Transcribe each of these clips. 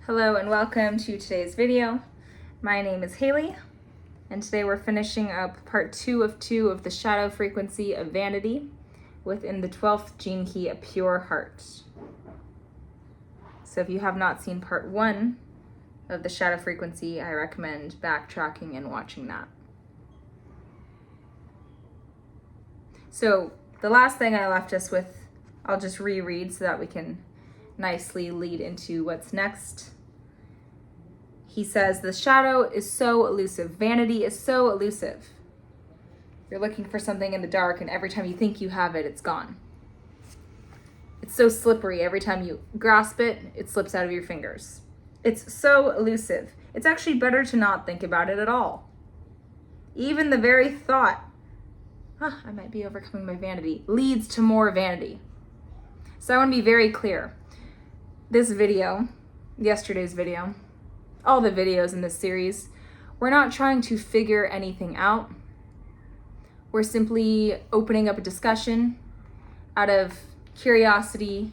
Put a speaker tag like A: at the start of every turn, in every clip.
A: Hello and welcome to today's video. My name is Haley, and today we're finishing up part 2 of the shadow frequency of vanity within the 12th gene key, a pure heart. So if you have not seen part 1 of the shadow frequency, I recommend backtracking and watching that. So the last thing I left us with, I'll just reread so that we can nicely lead into what's next. He says, the shadow is so elusive. Vanity is so elusive. You're looking for something in the dark, and every time you think you have it, it's gone. It's so slippery. Every time you grasp it, it slips out of your fingers. It's so elusive. It's actually better to not think about it at all. Even the very thought, I might be overcoming my vanity, leads to more vanity. So I want to be very clear. This video, yesterday's video, all the videos in this series, we're not trying to figure anything out. We're simply opening up a discussion out of curiosity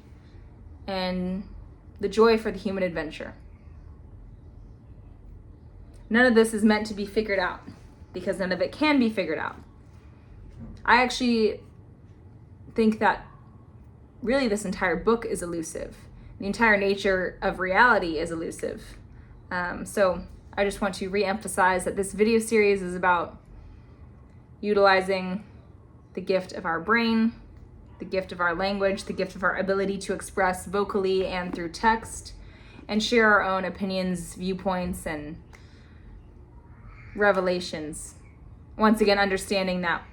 A: and the joy for the human adventure. None of this is meant to be figured out because none of it can be figured out. I actually think that really this entire book is elusive. The entire nature of reality is elusive. So I just want to re-emphasize that this video series is about utilizing the gift of our brain, the gift of our language, the gift of our ability to express vocally and through text, and share our own opinions, viewpoints, and revelations. Once again, understanding that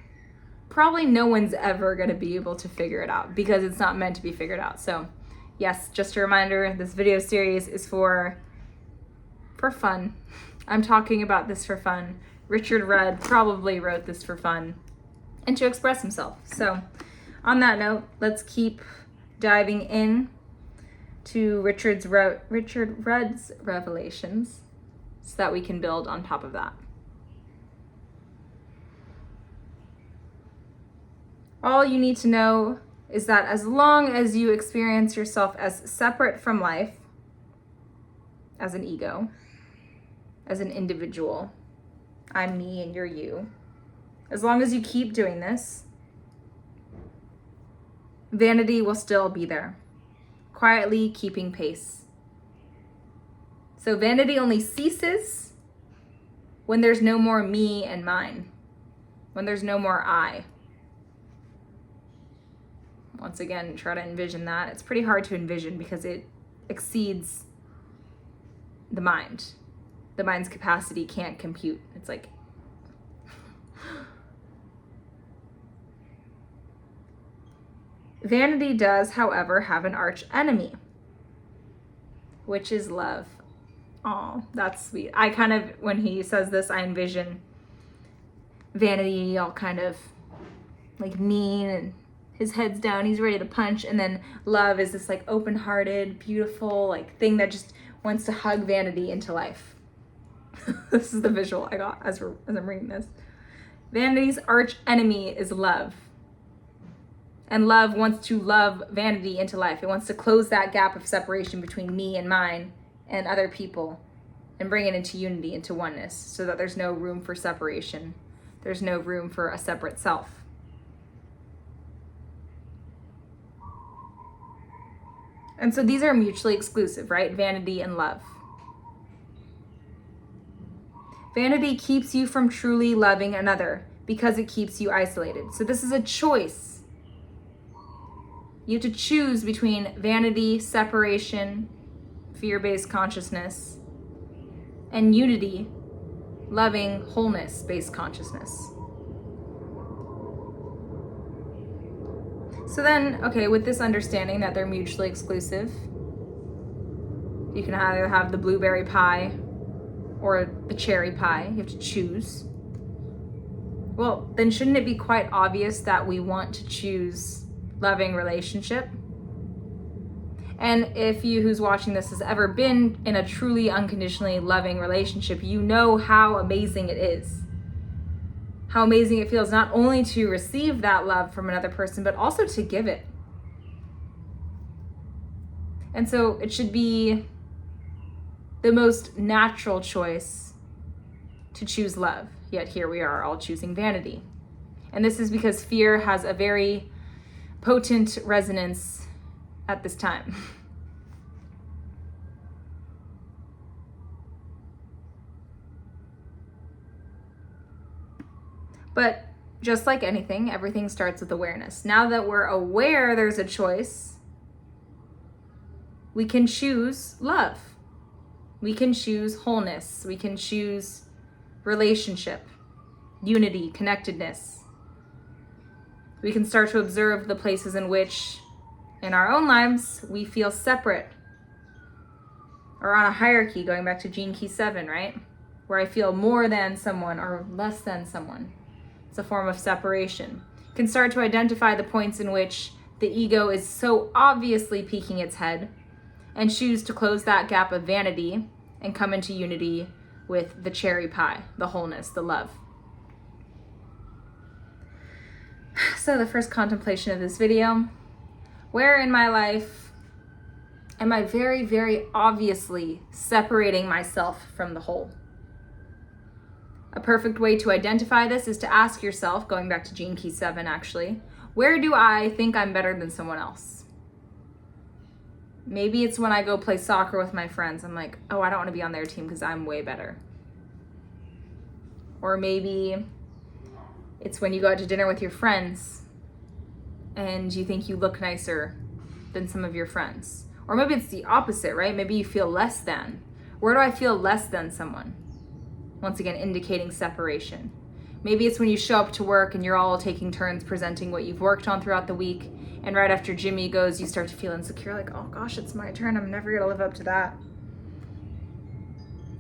A: probably no one's ever going to be able to figure it out because it's not meant to be figured out. So yes, just a reminder, this video series is for fun. I'm talking about this for fun. Richard Rudd probably wrote this for fun and to express himself. So on that note, let's keep diving in to Richard Rudd's revelations so that we can build on top of that. All you need to know is that as long as you experience yourself as separate from life, as an ego, as an individual, I'm me and you're you, as long as you keep doing this, vanity will still be there, quietly keeping pace. So vanity only ceases when there's no more me and mine, when there's no more I. Once again, try to envision that. It's pretty hard to envision because it exceeds the mind. The mind's capacity can't compute. It's like, vanity does, however, have an arch enemy, which is love. Oh, that's sweet. I kind of, when he says this, I envision vanity all kind of like mean and his head's down, he's ready to punch, and then love is this like open-hearted, beautiful like thing that just wants to hug vanity into life. This is the visual I got as I'm reading this. Vanity's arch enemy is love. And love wants to love vanity into life. It wants to close that gap of separation between me and mine and other people and bring it into unity, into oneness, so that there's no room for separation. There's no room for a separate self. And so these are mutually exclusive, right? Vanity and love. Vanity keeps you from truly loving another because it keeps you isolated. So this is a choice. You have to choose between vanity, separation, fear-based consciousness, and unity, loving, wholeness-based consciousness. So then, okay, with this understanding that they're mutually exclusive, you can either have the blueberry pie or the cherry pie. You have to choose. Well, then shouldn't it be quite obvious that we want to choose loving relationship? And if you who's watching this has ever been in a truly unconditionally loving relationship, you know how amazing it is. How amazing it feels not only to receive that love from another person, but also to give it. And so it should be the most natural choice to choose love. Yet here we are all choosing vanity. And this is because fear has a very potent resonance at this time. But just like anything, everything starts with awareness. Now that we're aware there's a choice, we can choose love. We can choose wholeness. We can choose relationship, unity, connectedness. We can start to observe the places in which, in our own lives, we feel separate or on a hierarchy, going back to Gene Key 7, right? Where I feel more than someone or less than someone. It's a form of separation. You can start to identify the points in which the ego is so obviously peeking its head and choose to close that gap of vanity and come into unity with the cherry pie, the wholeness, the love. So the first contemplation of this video, where in my life am I very, very obviously separating myself from the whole? A perfect way to identify this is to ask yourself, going back to Gene Key 7 actually, where do I think I'm better than someone else? Maybe it's when I go play soccer with my friends. I'm like, oh, I don't want to be on their team because I'm way better. Or maybe it's when you go out to dinner with your friends and you think you look nicer than some of your friends. Or maybe it's the opposite, right? Maybe you feel less than. Where do I feel less than someone? Once again, indicating separation. Maybe it's when you show up to work and you're all taking turns presenting what you've worked on throughout the week, and right after Jimmy goes, you start to feel insecure, like, oh gosh, it's my turn, I'm never gonna live up to that.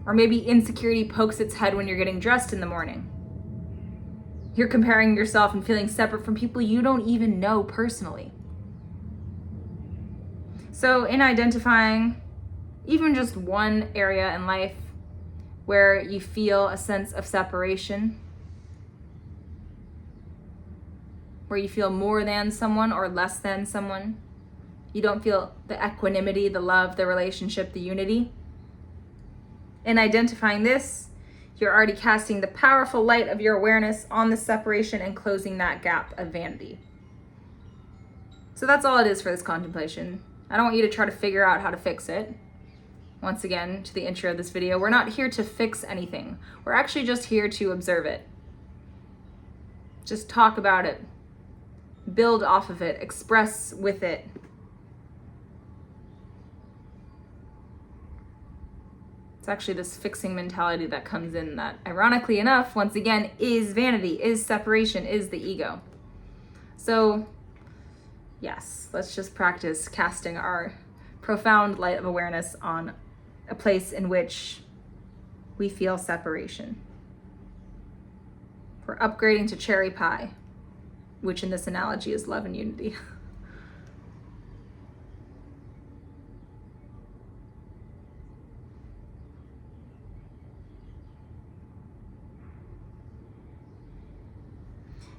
A: Or maybe insecurity pokes its head when you're getting dressed in the morning. You're comparing yourself and feeling separate from people you don't even know personally. So in identifying even just one area in life where you feel a sense of separation, where you feel more than someone or less than someone, you don't feel the equanimity, the love, the relationship, the unity. In identifying this, you're already casting the powerful light of your awareness on the separation and closing that gap of vanity. So that's all it is for this contemplation. I don't want you to try to figure out how to fix it. Once again, to the intro of this video, we're not here to fix anything. We're actually just here to observe it. Just talk about it. Build off of it. Express with it. It's actually this fixing mentality that comes in that, ironically enough, once again, is vanity, is separation, is the ego. So, yes, let's just practice casting our profound light of awareness on a place in which we feel separation. We're upgrading to cherry pie, which in this analogy is love and unity.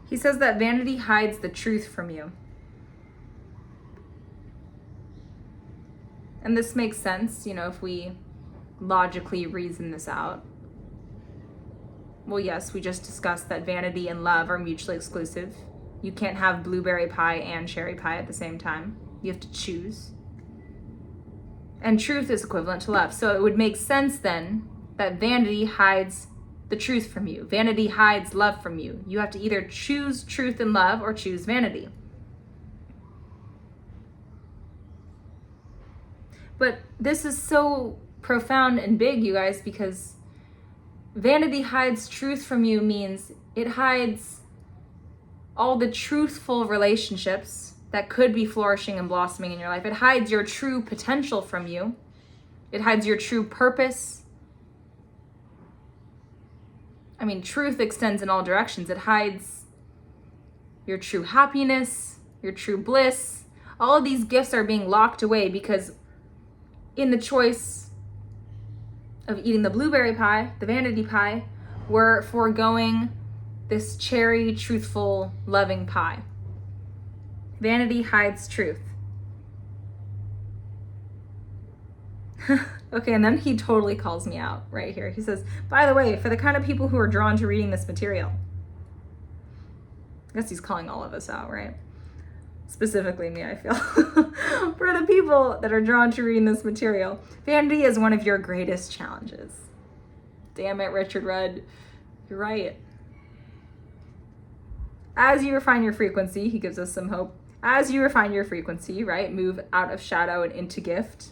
A: He says that vanity hides the truth from you. And this makes sense, if we logically reason this out. Well, yes, we just discussed that vanity and love are mutually exclusive. You can't have blueberry pie and cherry pie at the same time. You have to choose. And truth is equivalent to love. So it would make sense then that vanity hides the truth from you. Vanity hides love from you. You have to either choose truth and love or choose vanity. But this is so profound and big, you guys, because vanity hides truth from you means it hides all the truthful relationships that could be flourishing and blossoming in your life. It hides your true potential from you. It hides your true purpose. I mean, truth extends in all directions. It hides your true happiness, your true bliss. All of these gifts are being locked away because in the choice of eating the blueberry pie, the vanity pie, we're foregoing this cherry, truthful, loving pie. Vanity hides truth. Okay, and then he totally calls me out right here. He says, by the way, for the kind of people who are drawn to reading this material. I guess he's calling all of us out, right? Specifically me, I feel. For the people that are drawn to reading this material, vanity is one of your greatest challenges. Damn it, Richard Rudd. You're right. As you refine your frequency, he gives us some hope. As you refine your frequency, right, move out of shadow and into gift,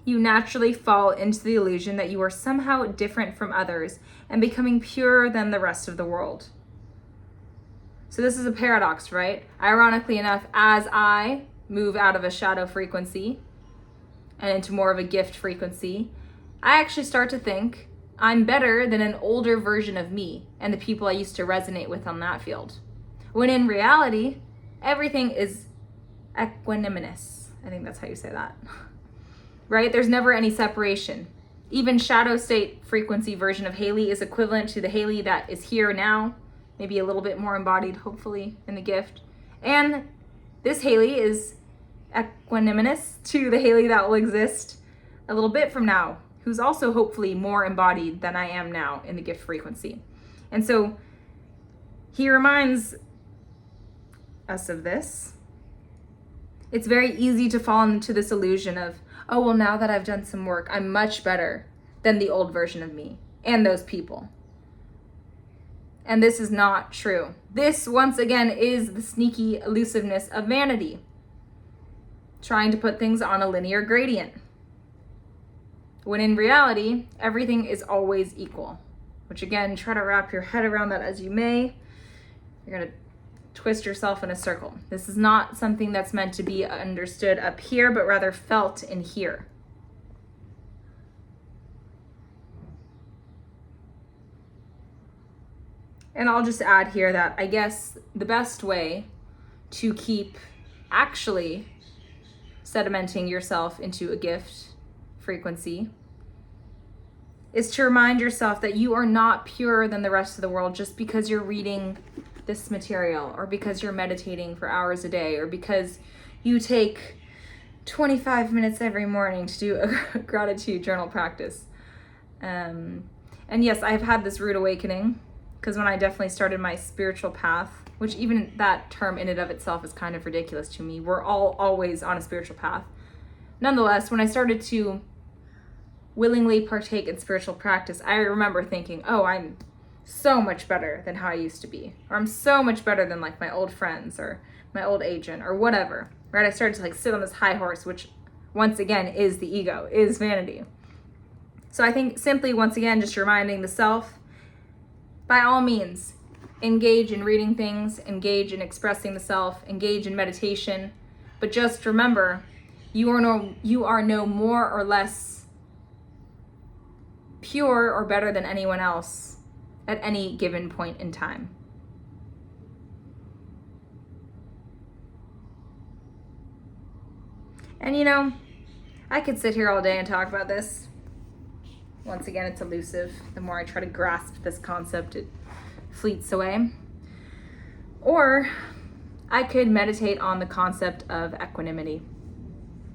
A: you naturally fall into the illusion that you are somehow different from others and becoming purer than the rest of the world. So this is a paradox, right? Ironically enough, as I move out of a shadow frequency and into more of a gift frequency, I actually start to think I'm better than an older version of me and the people I used to resonate with on that field. When in reality, everything is equanimous. I think that's how you say that. Right? There's never any separation. Even shadow state frequency version of Haley is equivalent to the Haley that is here now, maybe a little bit more embodied, hopefully, in the gift. And this Haley is equanimous to the Haley that will exist a little bit from now, who's also hopefully more embodied than I am now in the gift frequency. And so he reminds us of this. It's very easy to fall into this illusion of, oh, well, now that I've done some work, I'm much better than the old version of me and those people. And this is not true. This, once again, is the sneaky elusiveness of vanity, trying to put things on a linear gradient, when in reality, everything is always equal, which again, try to wrap your head around that as you may. You're going to twist yourself in a circle. This is not something that's meant to be understood up here, but rather felt in here. And I'll just add here that I guess the best way to keep actually sedimenting yourself into a gift frequency is to remind yourself that you are not purer than the rest of the world just because you're reading this material, or because you're meditating for hours a day, or because you take 25 minutes every morning to do a gratitude journal practice. And yes, I've had this rude awakening, because when I definitely started my spiritual path, which even that term in and of itself is kind of ridiculous to me. We're all always on a spiritual path. Nonetheless, when I started to willingly partake in spiritual practice, I remember thinking, oh, I'm so much better than how I used to be. Or I'm so much better than like my old friends or my old agent or whatever, right? I started to like sit on this high horse, which once again is the ego, is vanity. So I think simply once again, just reminding the self, by all means, engage in reading things, engage in expressing the self, engage in meditation, but just remember, you are no more or less pure or better than anyone else at any given point in time. And you know, I could sit here all day and talk about this. Once again, it's elusive. The more I try to grasp this concept, it fleets away. Or I could meditate on the concept of equanimity,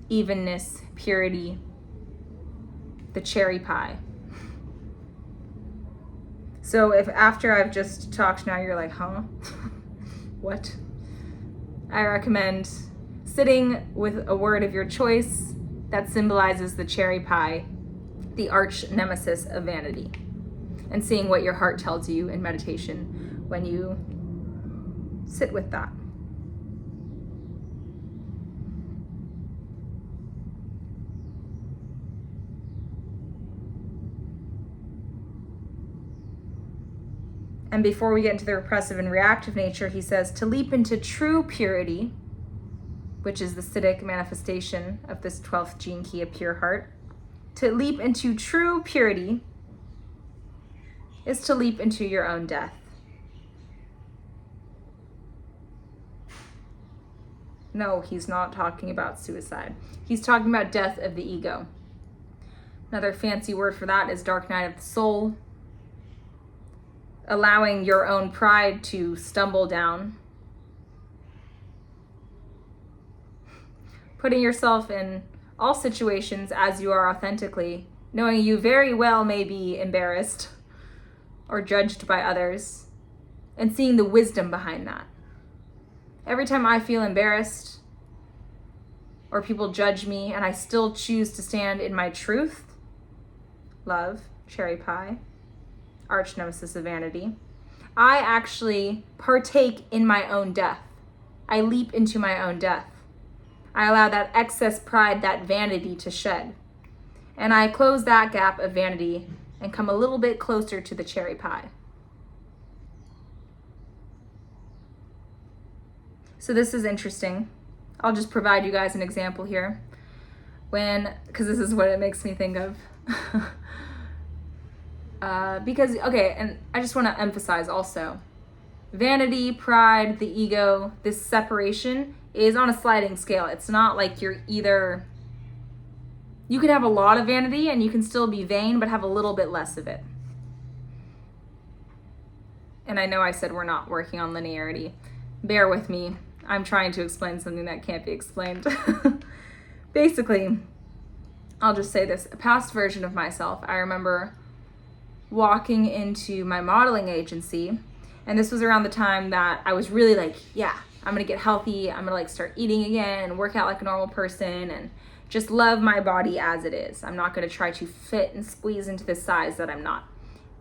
A: evenness, purity, the cherry pie. So if after I've just talked now you're like, huh? What? I recommend sitting with a word of your choice that symbolizes the cherry pie, the arch nemesis of vanity, and seeing what your heart tells you in meditation when you sit with that. And before we get into the repressive and reactive nature, he says to leap into true purity, which is the Siddhic manifestation of this 12th gene key, a pure heart. To leap into true purity is to leap into your own death. No, he's not talking about suicide. He's talking about death of the ego. Another fancy word for that is dark night of the soul. Allowing your own pride to stumble down. Putting yourself in all situations as you are authentically, knowing you very well may be embarrassed or judged by others, and seeing the wisdom behind that. Every time I feel embarrassed or people judge me and I still choose to stand in my truth, love, cherry pie, arch nemesis of vanity, I actually partake in my own death. I leap into my own death. I allow that excess pride, that vanity to shed. And I close that gap of vanity and come a little bit closer to the cherry pie. So this is interesting. I'll just provide you guys an example here. Because this is what it makes me think of. And I just want to emphasize also, vanity, pride, the ego, this separation is on a sliding scale. It's not like you can have a lot of vanity and you can still be vain, but have a little bit less of it. And I know I said we're not working on linearity. Bear with me. I'm trying to explain something that can't be explained. Basically, I'll just say this. A past version of myself, I remember walking into my modeling agency, and this was around the time that I was really like, yeah, I'm gonna get healthy, I'm gonna start eating again and work out like a normal person and just love my body as it is. I'm not gonna try to fit and squeeze into this size that I'm not.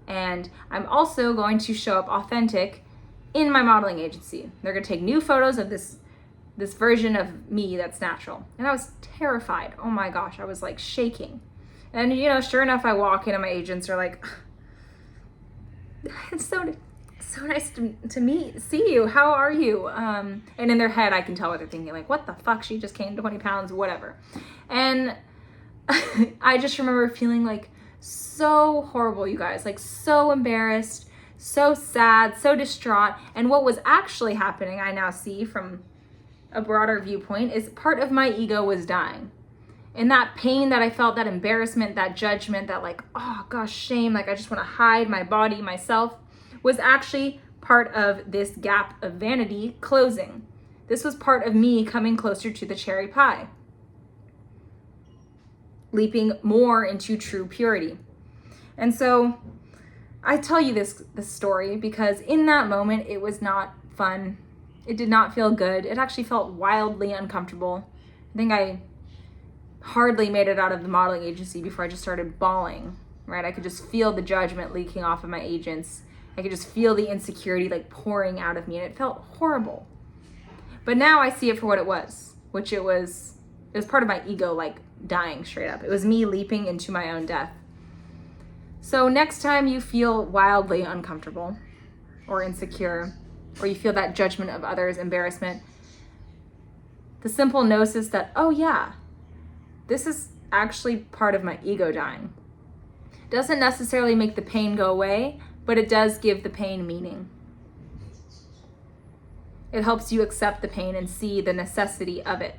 A: And I'm also going to show up authentic in my modeling agency. They're gonna take new photos of this version of me that's natural. And I was terrified. Oh my gosh, I was shaking. And sure enough, I walk in and my agents are like, it's so nice to see you. How are you? And in their head, I can tell what they're thinking. What the fuck? She just gained 20 pounds, whatever. And I just remember feeling so horrible, you guys, so embarrassed, so sad, so distraught. And what was actually happening, I now see from a broader viewpoint, is part of my ego was dying. And that pain that I felt, that embarrassment, that judgment, that oh gosh, shame, I just want to hide my body, myself, was actually part of this gap of vanity closing. This was part of me coming closer to the cherry pie, leaping more into true purity. And so I tell you this story because in that moment, it was not fun. It did not feel good. It actually felt wildly uncomfortable. I think I hardly made it out of the modeling agency before I just started bawling, right? I could just feel the judgment leaking off of my agents. I could just feel the insecurity pouring out of me, and it felt horrible. But now I see it for what it was, which it was part of my ego dying straight up. It was me leaping into my own death. So next time you feel wildly uncomfortable or insecure, or you feel that judgment of others, embarrassment, the simple gnosis that, oh yeah, this is actually part of my ego dying. Doesn't necessarily make the pain go away, but it does give the pain meaning. It helps you accept the pain and see the necessity of it.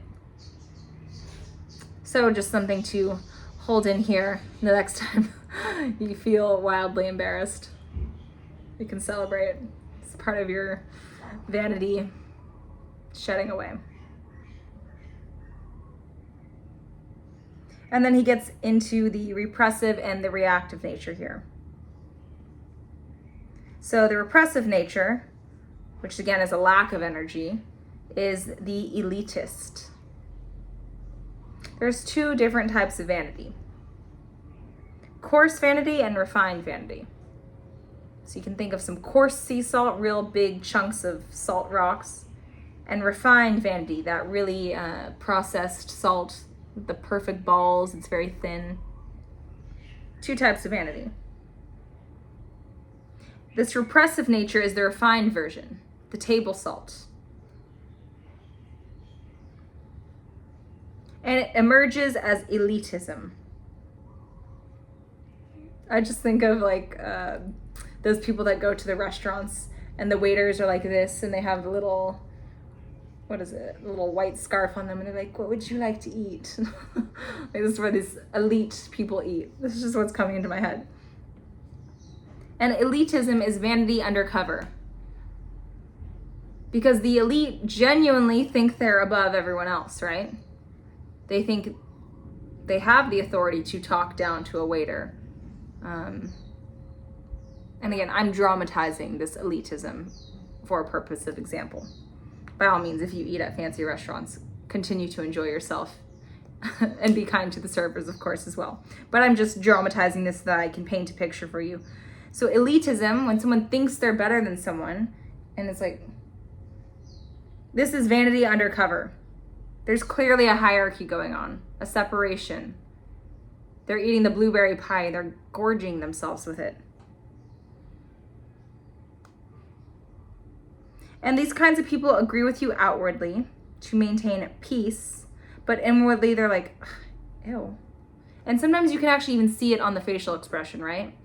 A: So just something to hold in here the next time you feel wildly embarrassed. You can celebrate. It's part of your vanity shedding away. And then he gets into the repressive and the reactive nature here. So the repressive nature, which again is a lack of energy, is the elitist. There's two different types of vanity: coarse vanity and refined vanity. So you can think of some coarse sea salt, real big chunks of salt rocks, and refined vanity, that really processed salt, the perfect balls, it's very thin. Two types of vanity. This repressive nature is the refined version, the table salt. And it emerges as elitism. I just think of those people that go to the restaurants and the waiters are like this and they have the little, little white scarf on them, and they're like, what would you like to eat? This is where these elite people eat. This is just what's coming into my head. And elitism is vanity undercover. Because the elite genuinely think they're above everyone else, right? They think they have the authority to talk down to a waiter. And again, I'm dramatizing this elitism for a purpose of example. By all means, if you eat at fancy restaurants, continue to enjoy yourself and be kind to the servers, of course, as well. But I'm just dramatizing this so that I can paint a picture for you. So elitism, when someone thinks they're better than someone, and it's like, this is vanity undercover. There's clearly a hierarchy going on, a separation. They're eating the blueberry pie, they're gorging themselves with it. And these kinds of people agree with you outwardly to maintain peace, but inwardly they're like, ew. And sometimes you can actually even see it on the facial expression, right?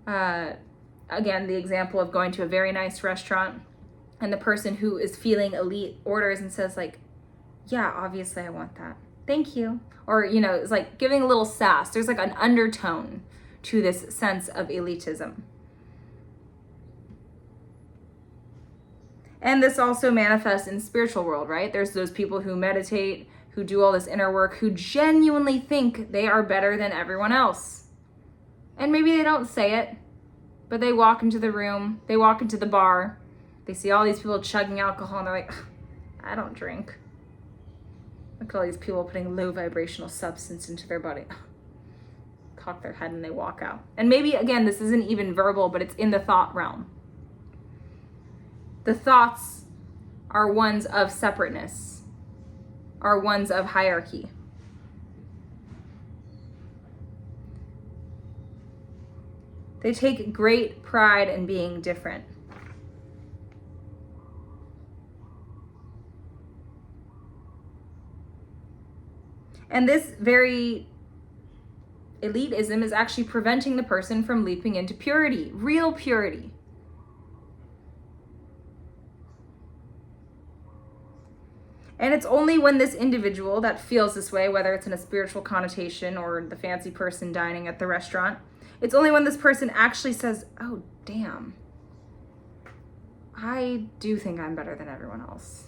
A: Again, the example of going to a very nice restaurant and the person who is feeling elite orders and says like, yeah, obviously I want that. Thank you. Or, you know, it's like giving a little sass. There's like an undertone to this sense of elitism. And this also manifests in the spiritual world, right? There's those people who meditate, who do all this inner work, who genuinely think they are better than everyone else. And maybe they don't say it, but they walk into the room, they walk into the bar, they see all these people chugging alcohol, and they're like, I don't drink. Look at all these people putting low vibrational substance into their body. Cock their head and they walk out. And maybe, again, this isn't even verbal, but it's in the thought realm. The thoughts are ones of separateness, are ones of hierarchy. They take great pride in being different. And this very elitism is actually preventing the person from leaping into purity, real purity. And it's only when this individual that feels this way, whether it's in a spiritual connotation or the fancy person dining at the restaurant, it's only when this person actually says, oh, damn, I do think I'm better than everyone else.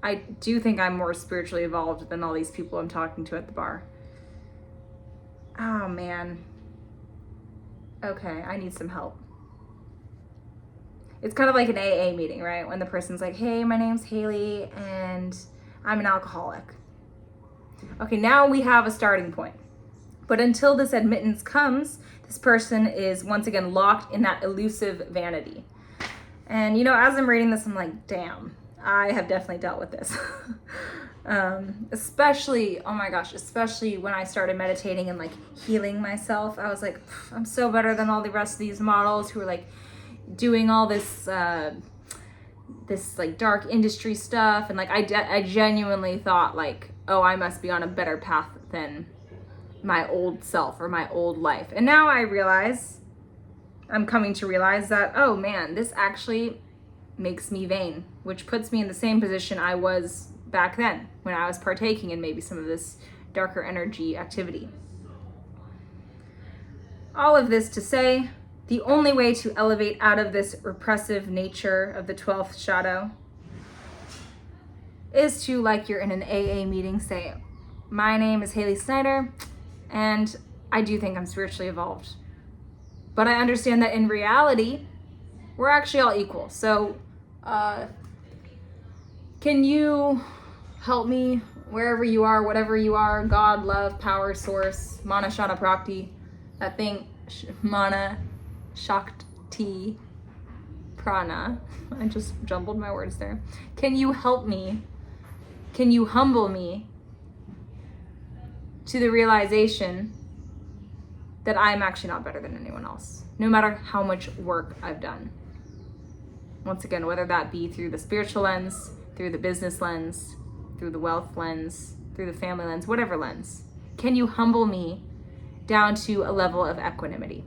A: I do think I'm more spiritually evolved than all these people I'm talking to at the bar. Oh, man. Okay, I need some help. It's kind of like an AA meeting, right? When the person's like, hey, my name's Haley and I'm an alcoholic. Okay, now we have a starting point. But until this admittance comes, this person is once again locked in that elusive vanity. And, you know, as I'm reading this, I'm like, damn, I have definitely dealt with this. Especially, oh my gosh, especially when I started meditating and like healing myself. I was like, I'm so better than all the rest of these models who are like doing all this this like dark industry stuff, and like I genuinely thought like, oh, I must be on a better path than my old self or my old life. And now I'm coming to realize that, oh man, this actually makes me vain, which puts me in the same position I was back then when I was partaking in maybe some of this darker energy activity. All of this to say, the only way to elevate out of this repressive nature of the 12th shadow is to, like you're in an AA meeting, say, my name is Haley Snyder, and I do think I'm spiritually evolved. But I understand that in reality, we're actually all equal. So, can you help me wherever you are, whatever you are, God, love, power, source, Mana Shana Prakti, that thing, Mana Shakti Prana. I just jumbled my words there. Can you help me? Can you humble me to the realization that I'm actually not better than anyone else, no matter how much work I've done? Once again, whether that be through the spiritual lens, through the business lens, through the wealth lens, through the family lens, whatever lens. Can you humble me down to a level of equanimity?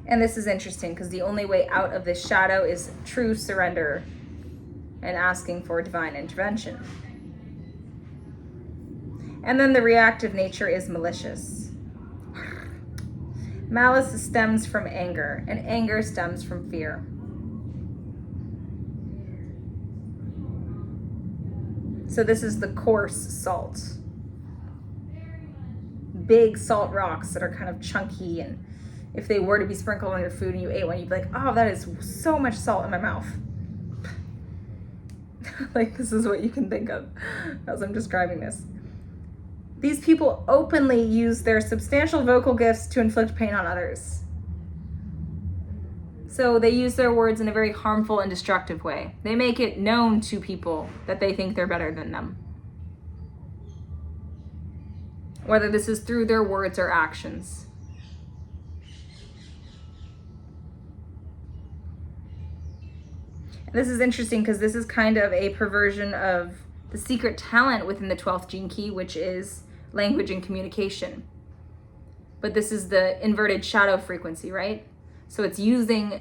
A: And this is interesting because the only way out of this shadow is true surrender and asking for divine intervention. And then the reactive nature is malicious. Malice stems from anger, and anger stems from fear. So this is the coarse salt. Big salt rocks that are kind of chunky, and if they were to be sprinkled on your food and you ate one, you'd be like, oh, that is so much salt in my mouth. Like, this is what you can think of as I'm describing this. These people openly use their substantial vocal gifts to inflict pain on others. So they use their words in a very harmful and destructive way. They make it known to people that they think they're better than them. Whether this is through their words or actions. This is interesting because this is kind of a perversion of the secret talent within the 12th gene key, which is language and communication. But this is the inverted shadow frequency, right? So it's using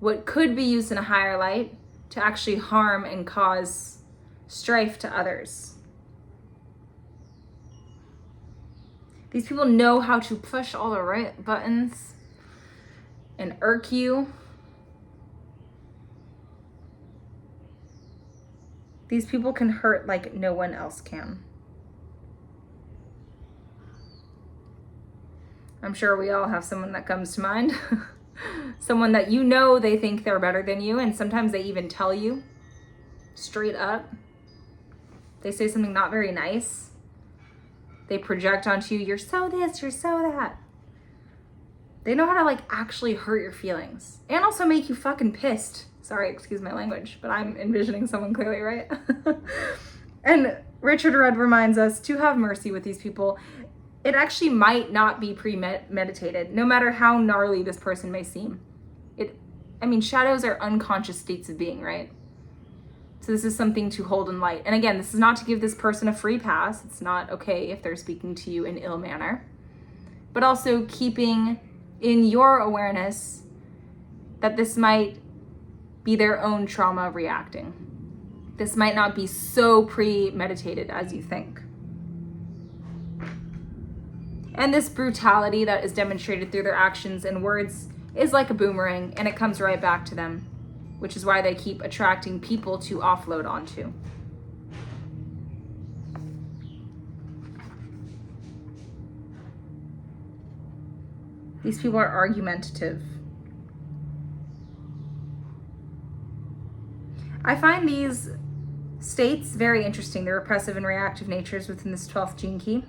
A: what could be used in a higher light to actually harm and cause strife to others. These people know how to push all the right buttons and irk you. These people can hurt like no one else can. I'm sure we all have someone that comes to mind. Someone that you know they think they're better than you, and sometimes they even tell you straight up. They say something not very nice. They project onto you, you're so this, you're so that. They know how to like actually hurt your feelings and also make you fucking pissed. Sorry, excuse my language, but I'm envisioning someone clearly, right? And Richard Rudd reminds us to have mercy with these people. It actually might not be premeditated, no matter how gnarly this person may seem. Shadows are unconscious states of being, right? So this is something to hold in light. And again, this is not to give this person a free pass. It's not okay if they're speaking to you in ill manner. But also keeping in your awareness that this might be their own trauma reacting. This might not be so premeditated as you think. And this brutality that is demonstrated through their actions and words is like a boomerang, and it comes right back to them, which is why they keep attracting people to offload onto. These people are argumentative. I find these states very interesting, the repressive and reactive natures within this 12th gene key.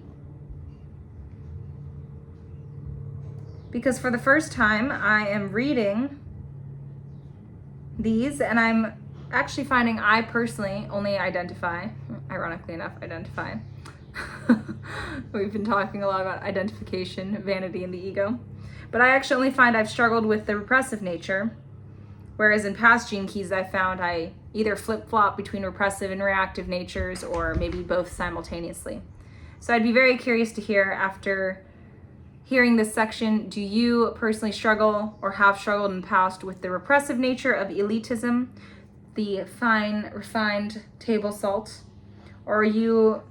A: Because for the first time, I am reading these, and I'm actually finding I personally only identify, ironically enough, identify. We've been talking a lot about identification, vanity, and the ego. But I actually only find I've struggled with the repressive nature, whereas in past gene keys I found I either flip-flop between repressive and reactive natures, or maybe both simultaneously. So I'd be very curious to hear, after hearing this section, do you personally struggle or have struggled in the past with the repressive nature of elitism, the fine, refined table salt, or are you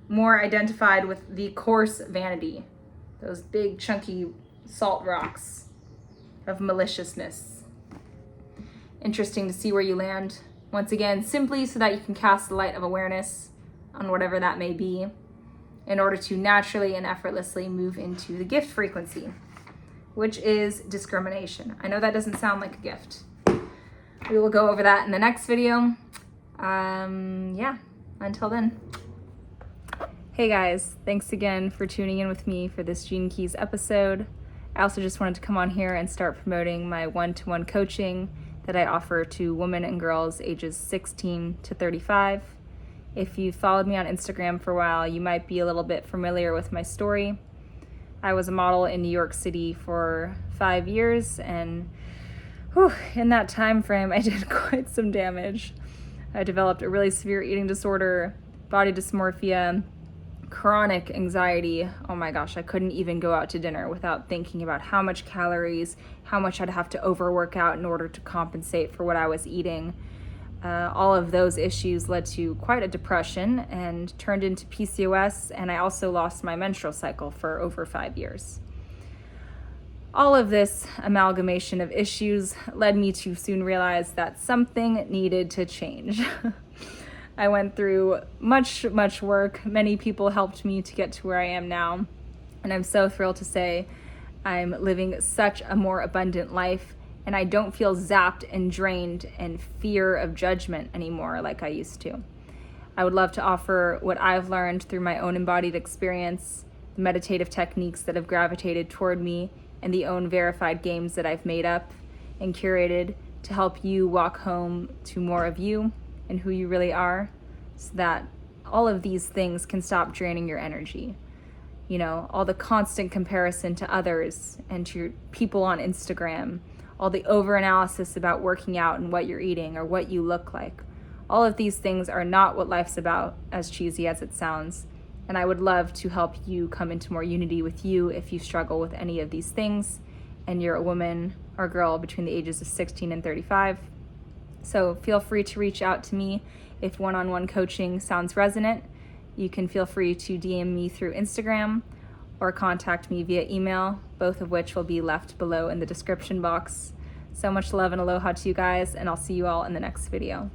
A: more identified with the coarse vanity, those big chunky salt rocks of maliciousness? Interesting to see where you land. Once again, simply so that you can cast the light of awareness on whatever that may be, in order to naturally and effortlessly move into the gift frequency, which is discrimination. I know that doesn't sound like a gift. We will go over that in the next video. Until then. Hey guys, thanks again for tuning in with me for this Gene Keys episode. I also just wanted to come on here and start promoting my one-to-one coaching that I offer to women and girls ages 16 to 35. If you followed me on Instagram for a while, you might be a little bit familiar with my story. I was a model in New York City for 5 years, and in that time frame, I did quite some damage. I developed a really severe eating disorder, body dysmorphia, chronic anxiety. Oh my gosh, I couldn't even go out to dinner without thinking about how much calories, how much I'd have to overwork out in order to compensate for what I was eating. All of those issues led to quite a depression and turned into PCOS, and I also lost my menstrual cycle for over 5 years. All of this amalgamation of issues led me to soon realize that something needed to change. I went through much work. Many people helped me to get to where I am now. And I'm so thrilled to say I'm living such a more abundant life, and I don't feel zapped and drained and fear of judgment anymore like I used to. I would love to offer what I've learned through my own embodied experience, the meditative techniques that have gravitated toward me, and the own verified games that I've made up and curated to help you walk home to more of you and who you really are, so that all of these things can stop draining your energy. You know, all the constant comparison to others and to your people on Instagram, all the over-analysis about working out and what you're eating or what you look like. All of these things are not what life's about, as cheesy as it sounds. And I would love to help you come into more unity with you if you struggle with any of these things and you're a woman or girl between the ages of 16 and 35. So feel free to reach out to me if one-on-one coaching sounds resonant. You can feel free to DM me through Instagram or contact me via email, both of which will be left below in the description box. So much love and aloha to you guys, and I'll see you all in the next video.